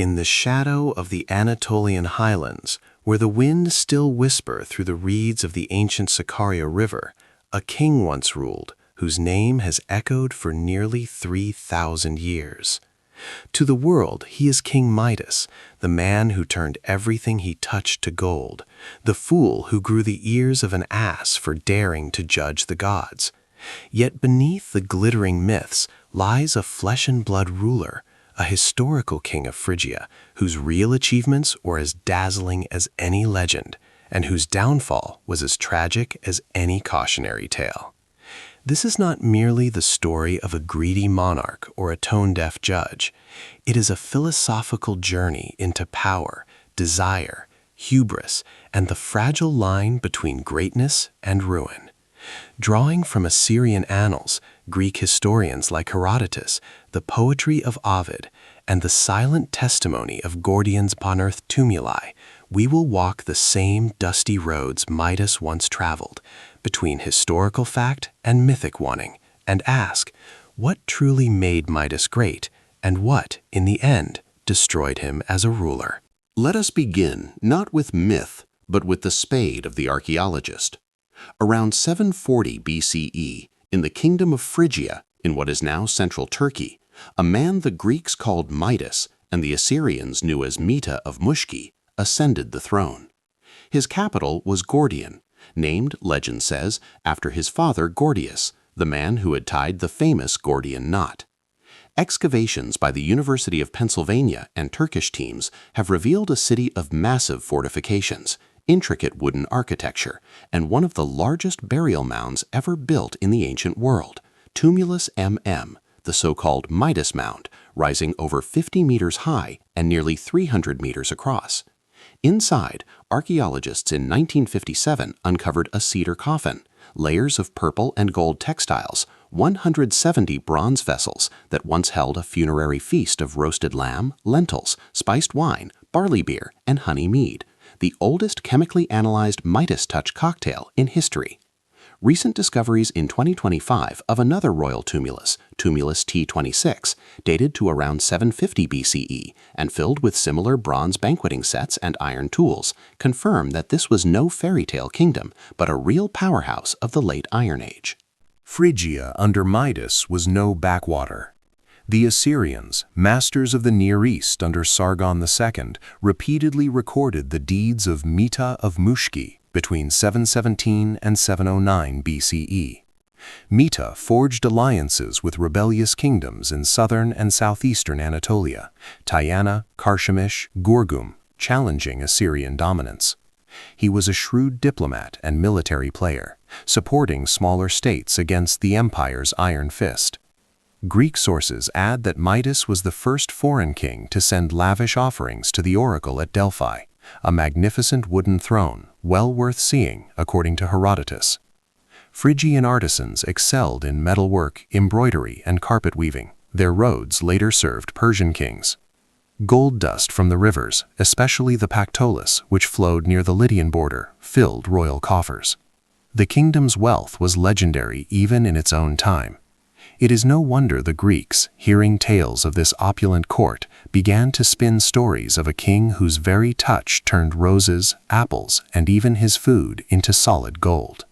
In the shadow of the Anatolian highlands, where the winds still whisper through the reeds of the ancient Sakarya River, a king once ruled, whose name has echoed for nearly 3,000 years. To the world, he is King Midas, the man who turned everything he touched to gold, the fool who grew the ears of an ass for daring to judge the gods. Yet beneath the glittering myths lies a flesh-and-blood ruler, a historical king of Phrygia, whose real achievements were as dazzling as any legend, and whose downfall was as tragic as any cautionary tale. This is not merely the story of a greedy monarch or a tone-deaf judge. It is a philosophical journey into power, desire, hubris, and the fragile line between greatness and ruin. Drawing from Assyrian annals, Greek historians like Herodotus, the poetry of Ovid, and the silent testimony of Gordion's unearthed tumuli, we will walk the same dusty roads Midas once traveled, between historical fact and mythic warning, and ask, what truly made Midas great, and what, in the end, destroyed him as a ruler? Let us begin not with myth, but with the spade of the archaeologist. Around 740 BCE, in the kingdom of Phrygia, in what is now central Turkey, a man the Greeks called Midas and the Assyrians knew as Mita of Mushki ascended the throne. His capital was Gordion, named, legend says, after his father Gordius, the man who had tied the famous Gordian knot. Excavations by the University of Pennsylvania and Turkish teams have revealed a city of massive fortifications, intricate wooden architecture, and one of the largest burial mounds ever built in the ancient world, Tumulus MM, the so-called Midas Mound, rising over 50 meters high and nearly 300 meters across. Inside, archaeologists in 1957 uncovered a cedar coffin, layers of purple and gold textiles, 170 bronze vessels that once held a funerary feast of roasted lamb, lentils, spiced wine, barley beer, and honey mead, the oldest chemically analyzed Midas touch cocktail in history. Recent discoveries in 2025 of another royal tumulus, Tumulus T26, dated to around 750 BCE and filled with similar bronze banqueting sets and iron tools, confirm that this was no fairy tale kingdom, but a real powerhouse of the late Iron Age. Phrygia under Midas was no backwater. The Assyrians, masters of the Near East under Sargon II, repeatedly recorded the deeds of Mita of Mushki between 717 and 709 BCE. Mita forged alliances with rebellious kingdoms in southern and southeastern Anatolia, Tyana, Karshemish, Gurgum, challenging Assyrian dominance. He was a shrewd diplomat and military player, supporting smaller states against the empire's iron fist. Greek sources add that Midas was the first foreign king to send lavish offerings to the oracle at Delphi, a magnificent wooden throne, well worth seeing, according to Herodotus. Phrygian artisans excelled in metalwork, embroidery, and carpet weaving. Their roads later served Persian kings. Gold dust from the rivers, especially the Pactolus, which flowed near the Lydian border, filled royal coffers. The kingdom's wealth was legendary even in its own time. It is no wonder the Greeks, hearing tales of this opulent court, began to spin stories of a king whose very touch turned roses, apples, and even his food into solid gold.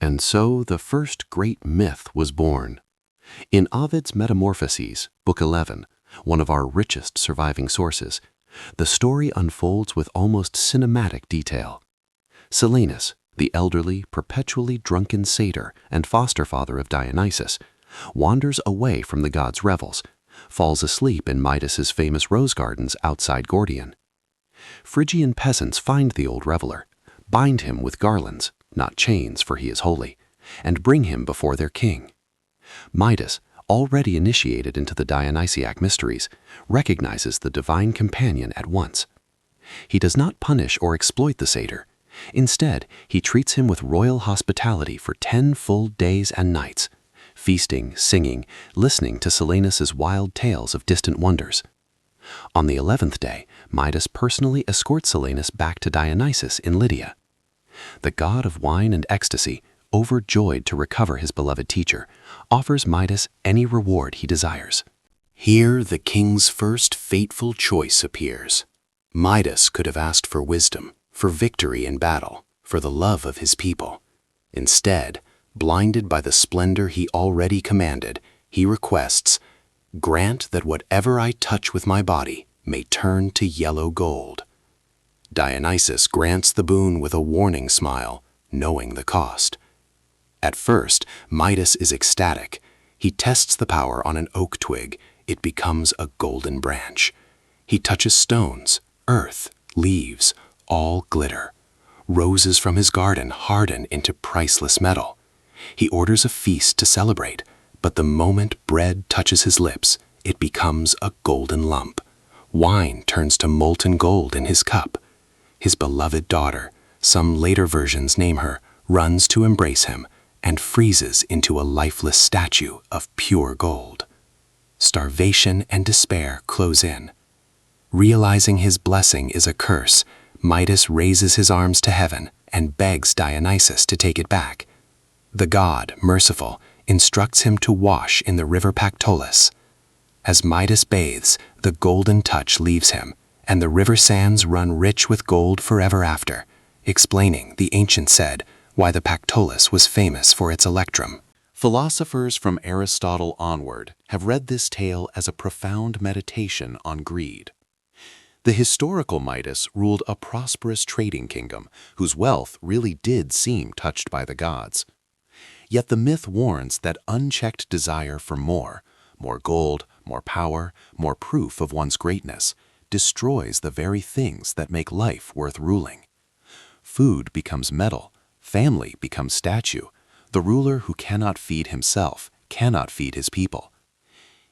And so the first great myth was born. In Ovid's Metamorphoses, Book 11, one of our richest surviving sources, the story unfolds with almost cinematic detail. Silenus, the elderly, perpetually drunken satyr and foster father of Dionysus, wanders away from the god's revels, falls asleep in Midas's famous rose gardens outside Gordion. Phrygian peasants find the old reveler, bind him with garlands, not chains for he is holy, and bring him before their king. Midas, already initiated into the Dionysiac mysteries, recognizes the divine companion at once. He does not punish or exploit the satyr. Instead, he treats him with royal hospitality for 10 full days and nights, feasting, singing, listening to Silenus's wild tales of distant wonders. On the 11th day, Midas personally escorts Silenus back to Dionysus in Lydia. The god of wine and ecstasy, overjoyed to recover his beloved teacher, offers Midas any reward he desires. Here the king's first fateful choice appears. Midas could have asked for wisdom, for victory in battle, for the love of his people. Instead, blinded by the splendor he already commanded, he requests, "Grant that whatever I touch with my body may turn to yellow gold." Dionysus grants the boon with a warning smile, knowing the cost. At first, Midas is ecstatic. He tests the power on an oak twig. It becomes a golden branch. He touches stones, earth, leaves, all glitter. Roses from his garden harden into priceless metal. He orders a feast to celebrate, but the moment bread touches his lips, it becomes a golden lump. Wine turns to molten gold in his cup. His beloved daughter, some later versions name her, runs to embrace him and freezes into a lifeless statue of pure gold. Starvation and despair close in. Realizing his blessing is a curse, Midas raises his arms to heaven and begs Dionysus to take it back. The god, merciful, instructs him to wash in the river Pactolus. As Midas bathes, the golden touch leaves him, and the river sands run rich with gold forever after, explaining, the ancient said, why the Pactolus was famous for its electrum. Philosophers from Aristotle onward have read this tale as a profound meditation on greed. The historical Midas ruled a prosperous trading kingdom whose wealth really did seem touched by the gods. Yet the myth warns that unchecked desire for more gold, more power, more proof of one's greatness, destroys the very things that make life worth ruling. Food becomes metal, family becomes statue. The ruler who cannot feed himself cannot feed his people.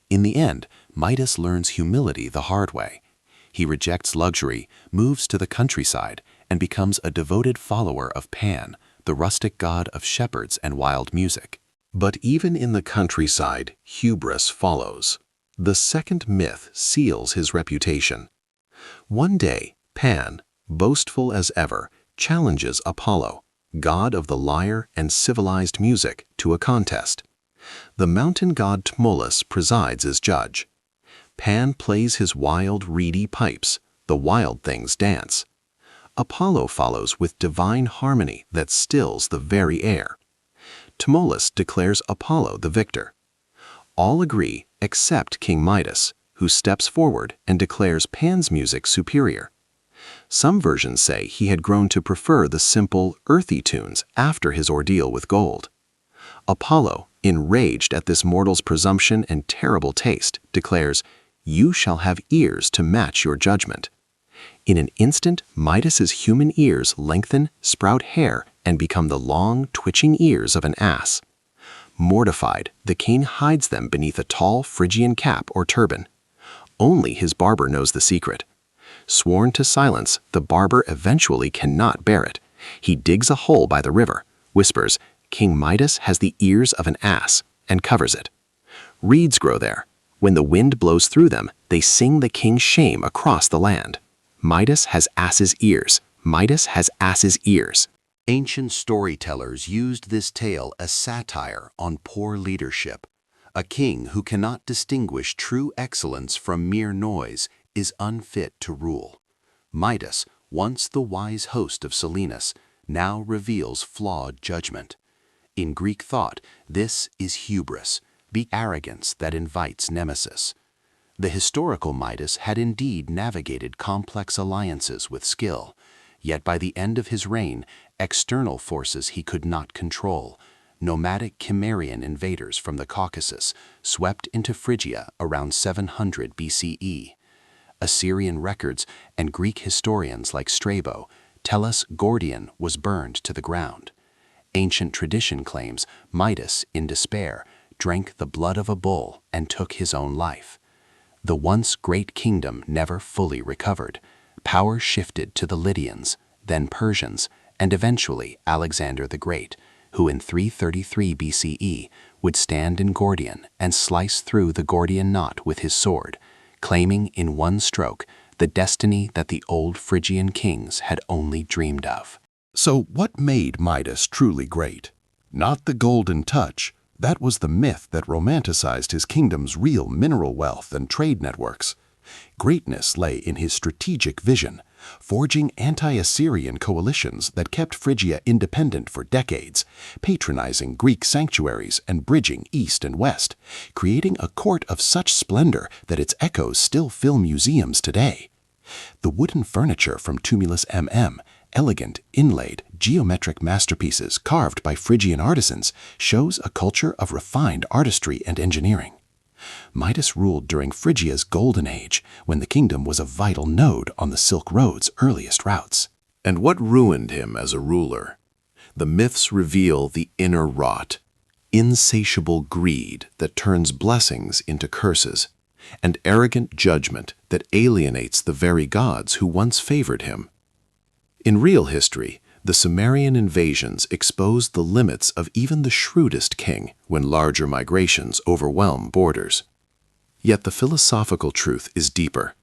In the end, Midas learns humility the hard way. He rejects luxury, moves to the countryside, and becomes a devoted follower of Pan, the rustic god of shepherds and wild music. But even in the countryside, hubris follows. The second myth seals his reputation. One day, Pan, boastful as ever, challenges Apollo, god of the lyre and civilized music, to a contest. The mountain god Tmolus presides as judge. Pan plays his wild, reedy pipes. The wild things dance. Apollo follows with divine harmony that stills the very air. Tmolus declares Apollo the victor. All agree except King Midas, who steps forward and declares Pan's music superior. Some versions say he had grown to prefer the simple, earthy tunes after his ordeal with gold. Apollo, enraged at this mortal's presumption and terrible taste, declares, "You shall have ears to match your judgment." In an instant, Midas's human ears lengthen, sprout hair, and become the long, twitching ears of an ass. Mortified, the king hides them beneath a tall Phrygian cap or turban. Only his barber knows the secret. Sworn to silence, the barber eventually cannot bear it. He digs a hole by the river, whispers, "King Midas has the ears of an ass," and covers it. Reeds grow there. When the wind blows through them, they sing the king's shame across the land. Midas has ass's ears. Midas has ass's ears. Ancient storytellers used this tale as satire on poor leadership. A king who cannot distinguish true excellence from mere noise is unfit to rule. Midas, once the wise host of Silenus, now reveals flawed judgment. In Greek thought, this is hubris, the arrogance that invites nemesis. The historical Midas had indeed navigated complex alliances with skill, yet by the end of his reign, external forces he could not control, nomadic Cimmerian invaders from the Caucasus, swept into Phrygia around 700 BCE. Assyrian records and Greek historians like Strabo tell us Gordion was burned to the ground. Ancient tradition claims Midas, in despair, drank the blood of a bull and took his own life. The once great kingdom never fully recovered. Power shifted to the Lydians, then Persians, and eventually Alexander the Great, who in 333 BCE would stand in Gordion and slice through the Gordian knot with his sword, claiming in one stroke the destiny that the old Phrygian kings had only dreamed of. So what made Midas truly great? Not the golden touch, That was the myth that romanticized his kingdom's real mineral wealth and trade networks. Greatness lay in his strategic vision, forging anti-Assyrian coalitions that kept Phrygia independent for decades, patronizing Greek sanctuaries and bridging east and west, creating a court of such splendor that its echoes still fill museums today. The wooden furniture from Tumulus MM, elegant, inlaid, geometric masterpieces carved by Phrygian artisans, shows a culture of refined artistry and engineering. Midas ruled during Phrygia's golden age, when the kingdom was a vital node on the Silk Road's earliest routes. And what ruined him as a ruler? The myths reveal the inner rot, insatiable greed that turns blessings into curses, and arrogant judgment that alienates the very gods who once favored him. In real history, the Sumerian invasions exposed the limits of even the shrewdest king when larger migrations overwhelm borders. Yet the philosophical truth is deeper.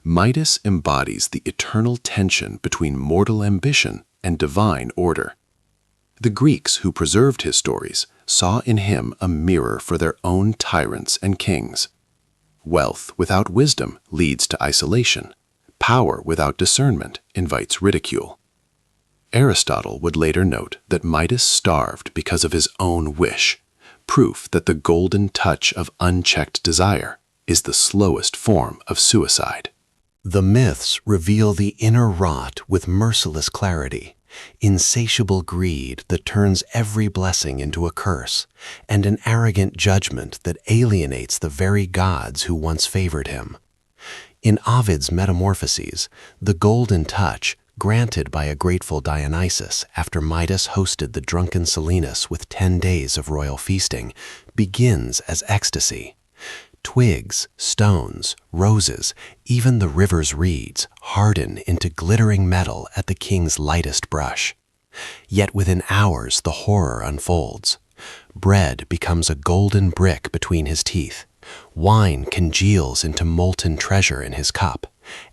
Midas embodies the eternal tension between mortal ambition and divine order. The Greeks who preserved his stories saw in him a mirror for their own tyrants and kings. Wealth without wisdom leads to isolation. Power without discernment invites ridicule. Aristotle would later note that Midas starved because of his own wish, proof that the golden touch of unchecked desire is the slowest form of suicide. The myths reveal the inner rot with merciless clarity, insatiable greed that turns every blessing into a curse, and an arrogant judgment that alienates the very gods who once favored him. In Ovid's Metamorphoses, the golden touch, granted by a grateful Dionysus after Midas hosted the drunken Silenus with 10 days of royal feasting, begins as ecstasy. Twigs, stones, roses, even the river's reeds harden into glittering metal at the king's lightest brush. Yet within hours the horror unfolds. Bread becomes a golden brick between his teeth. Wine congeals into molten treasure in his cup,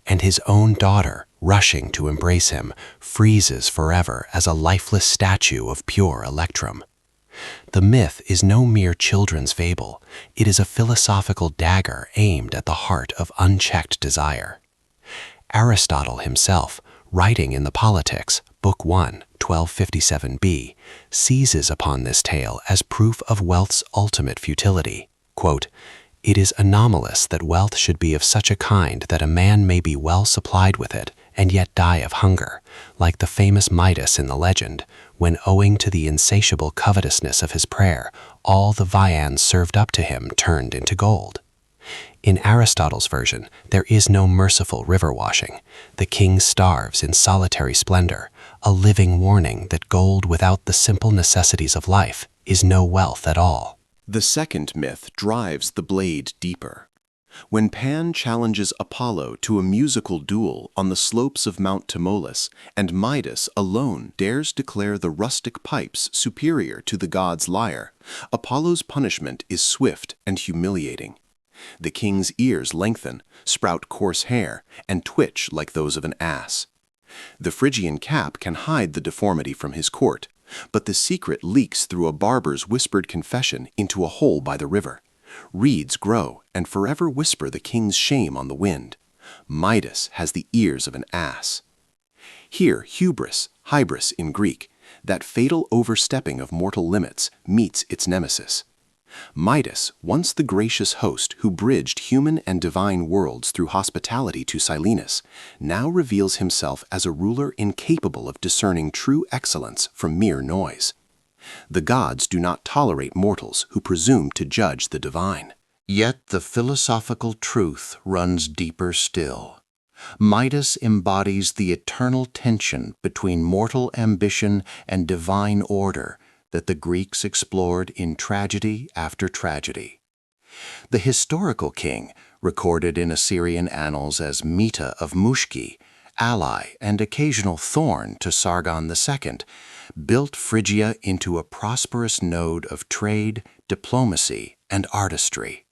and his own daughter, rushing to embrace him, freezes forever as a lifeless statue of pure electrum. The myth is no mere children's fable. It is a philosophical dagger aimed at the heart of unchecked desire. Aristotle himself, writing in the Politics, Book 1, 1257b, seizes upon this tale as proof of wealth's ultimate futility. Quote, "It is anomalous that wealth should be of such a kind that a man may be well supplied with it and yet die of hunger, like the famous Midas in the legend, when owing to the insatiable covetousness of his prayer, all the viands served up to him turned into gold." In Aristotle's version, there is no merciful river washing. The king starves in solitary splendor, a living warning that gold without the simple necessities of life is no wealth at all. The second myth drives the blade deeper. When Pan challenges Apollo to a musical duel on the slopes of Mount Tmolus, and Midas alone dares declare the rustic pipes superior to the god's lyre, Apollo's punishment is swift and humiliating. The king's ears lengthen, sprout coarse hair, and twitch like those of an ass. The Phrygian cap can hide the deformity from his court, but the secret leaks through a barber's whispered confession into a hole by the river. Reeds grow and forever whisper the king's shame on the wind. Midas has the ears of an ass. Here, hubris, hybris in Greek, that fatal overstepping of mortal limits, meets its nemesis. Midas, once the gracious host who bridged human and divine worlds through hospitality to Silenus, now reveals himself as a ruler incapable of discerning true excellence from mere noise. The gods do not tolerate mortals who presume to judge the divine. Yet the philosophical truth runs deeper still. Midas embodies the eternal tension between mortal ambition and divine order that the Greeks explored in tragedy after tragedy. The historical king, recorded in Assyrian annals as Mita of Mushki, ally and occasional thorn to Sargon II, built Phrygia into a prosperous node of trade, diplomacy, and artistry.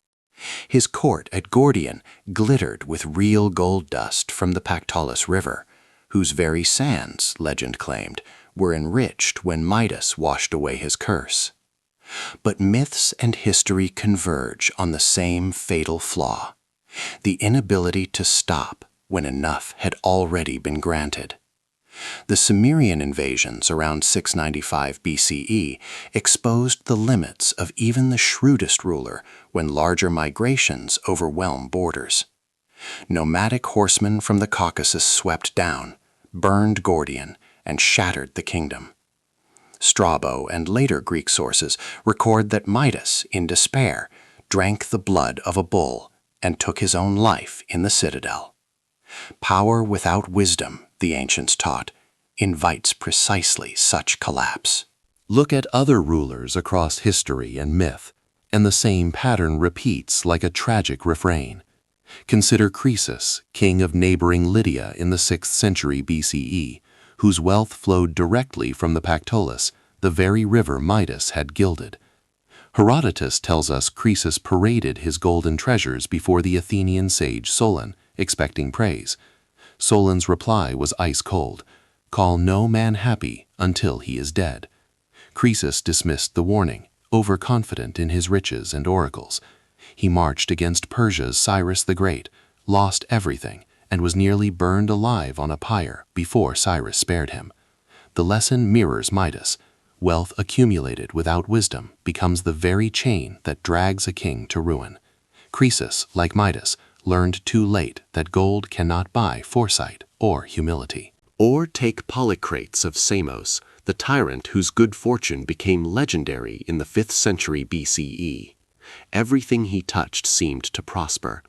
His court at Gordion glittered with real gold dust from the Pactolus River, whose very sands, legend claimed, were enriched when Midas washed away his curse. But myths and history converge on the same fatal flaw: the inability to stop when enough had already been granted. The Sumerian invasions around 695 BCE exposed the limits of even the shrewdest ruler when larger migrations overwhelm borders. Nomadic horsemen from the Caucasus swept down, burned Gordion, and shattered the kingdom. Strabo and later Greek sources record that Midas, in despair, drank the blood of a bull and took his own life in the citadel. Power without wisdom, the ancients taught, invites precisely such collapse. Look at other rulers across history and myth, and the same pattern repeats like a tragic refrain. Consider Croesus, king of neighboring Lydia in the 6th century BCE, whose wealth flowed directly from the Pactolus, the very river Midas had gilded. Herodotus tells us Croesus paraded his golden treasures before the Athenian sage Solon, expecting praise. Solon's reply was ice cold: "Call no man happy until he is dead." Croesus dismissed the warning, overconfident in his riches and oracles. He marched against Persia's Cyrus the Great, lost everything, and was nearly burned alive on a pyre before Cyrus spared him. The lesson mirrors Midas. Wealth accumulated without wisdom becomes the very chain that drags a king to ruin. Croesus, like Midas, learned too late that gold cannot buy foresight or humility. Or take Polycrates of Samos, the tyrant whose good fortune became legendary in the 5th century BCE. Everything he touched seemed to prosper.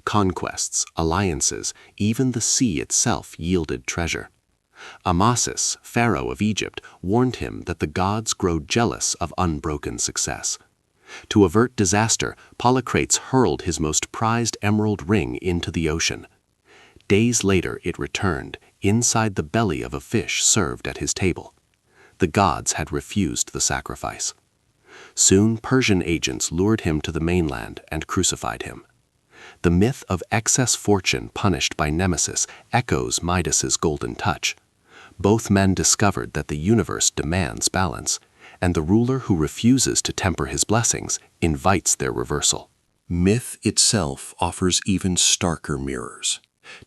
Conquests, alliances, even the sea itself yielded treasure. Amasis, pharaoh of Egypt, warned him that the gods grow jealous of unbroken success. To avert disaster, Polycrates hurled his most prized emerald ring into the ocean. Days later it returned, inside the belly of a fish served at his table. The gods had refused the sacrifice. Soon Persian agents lured him to the mainland and crucified him. The myth of excess fortune punished by Nemesis echoes Midas's golden touch. Both men discovered that the universe demands balance, and the ruler who refuses to temper his blessings invites their reversal. Myth itself offers even starker mirrors.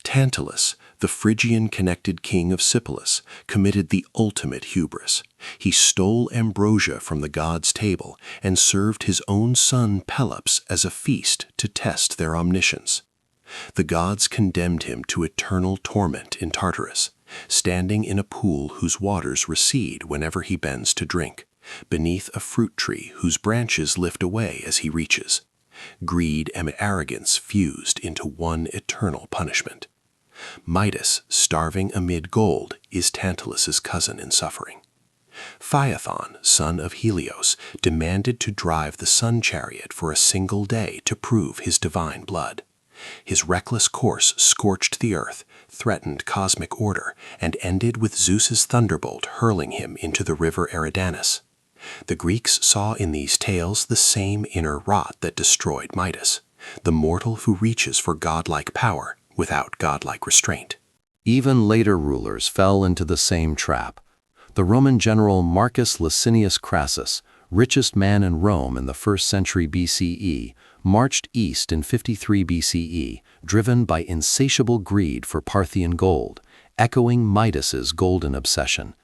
Tantalus, the Phrygian-connected king of Sipylus, committed the ultimate hubris. He stole ambrosia from the gods' table and served his own son Pelops as a feast to test their omniscience. The gods condemned him to eternal torment in Tartarus, standing in a pool whose waters recede whenever he bends to drink, beneath a fruit tree whose branches lift away as he reaches. Greed and arrogance fused into one eternal punishment. Midas, starving amid gold, is Tantalus's cousin in suffering. Phaethon, son of Helios, demanded to drive the sun chariot for a single day to prove his divine blood. His reckless course scorched the earth, threatened cosmic order, and ended with Zeus's thunderbolt hurling him into the river Eridanus. The Greeks saw in these tales the same inner rot that destroyed Midas, the mortal who reaches for godlike power without godlike restraint. Even later rulers fell into the same trap. The Roman general Marcus Licinius Crassus, richest man in Rome in the 1st century BCE, marched east in 53 BCE, driven by insatiable greed for Parthian gold, echoing Midas's golden obsession.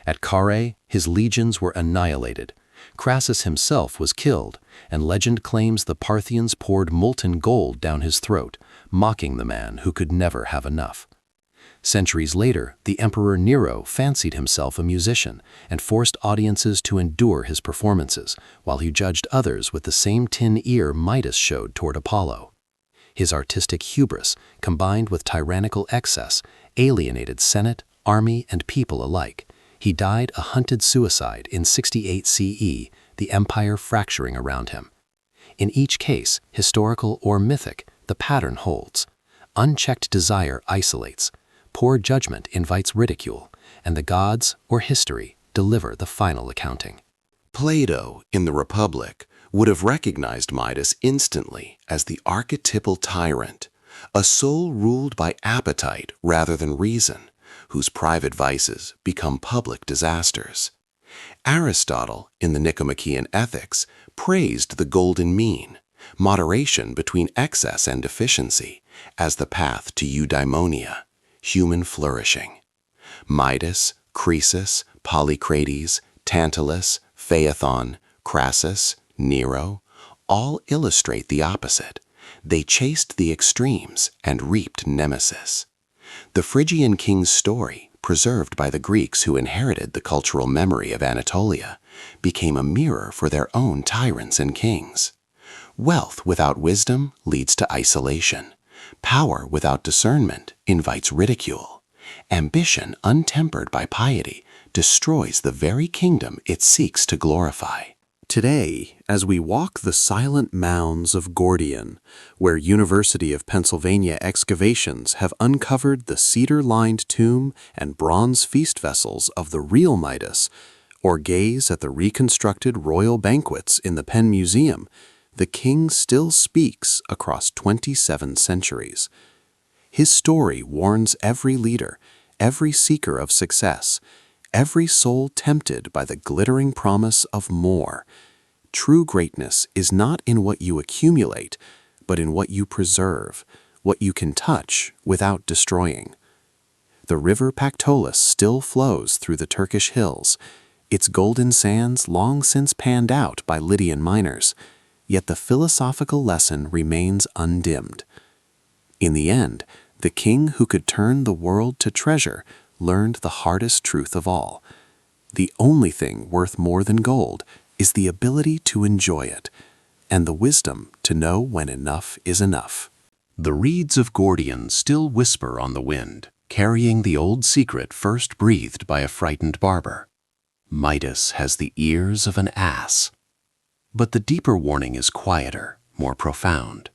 At Carrhae, his legions were annihilated. Crassus himself was killed, and legend claims the Parthians poured molten gold down his throat, mocking the man who could never have enough. Centuries later, the Emperor Nero fancied himself a musician and forced audiences to endure his performances, while he judged others with the same tin ear Midas showed toward Apollo. His artistic hubris, combined with tyrannical excess, alienated Senate, army, and people alike. He died a hunted suicide in 68 CE, the empire fracturing around him. In each case, historical or mythic, the pattern holds. Unchecked desire isolates, poor judgment invites ridicule, and the gods, or history, deliver the final accounting. Plato, in the Republic, would have recognized Midas instantly as the archetypal tyrant, a soul ruled by appetite rather than reason, whose private vices become public disasters. Aristotle, in the Nicomachean Ethics, praised the golden mean, moderation between excess and deficiency, as the path to eudaimonia, human flourishing. Midas, Croesus, Polycrates, Tantalus, Phaethon, Crassus, Nero, all illustrate the opposite. They chased the extremes and reaped nemesis. The Phrygian king's story, preserved by the Greeks who inherited the cultural memory of Anatolia, became a mirror for their own tyrants and kings. Wealth without wisdom leads to isolation. Power without discernment invites ridicule. Ambition untempered by piety destroys the very kingdom it seeks to glorify. Today, as we walk the silent mounds of Gordion, where University of Pennsylvania excavations have uncovered the cedar-lined tomb and bronze feast vessels of the real Midas, or gaze at the reconstructed royal banquets in the Penn Museum, the king still speaks across 27 centuries. His story warns every leader, every seeker of success, every soul tempted by the glittering promise of more. True greatness is not in what you accumulate, but in what you preserve, what you can touch without destroying. The river Pactolus still flows through the Turkish hills, its golden sands long since panned out by Lydian miners, yet the philosophical lesson remains undimmed. In the end, the king who could turn the world to treasure learned the hardest truth of all. The only thing worth more than gold is the ability to enjoy it, and the wisdom to know when enough is enough. The reeds of Gordion still whisper on the wind, carrying the old secret first breathed by a frightened barber. Midas has the ears of an ass. But the deeper warning is quieter, more profound.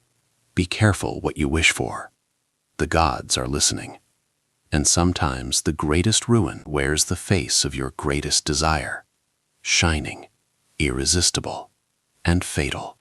Be careful what you wish for. The gods are listening. And sometimes the greatest ruin wears the face of your greatest desire, shining, irresistible, and fatal.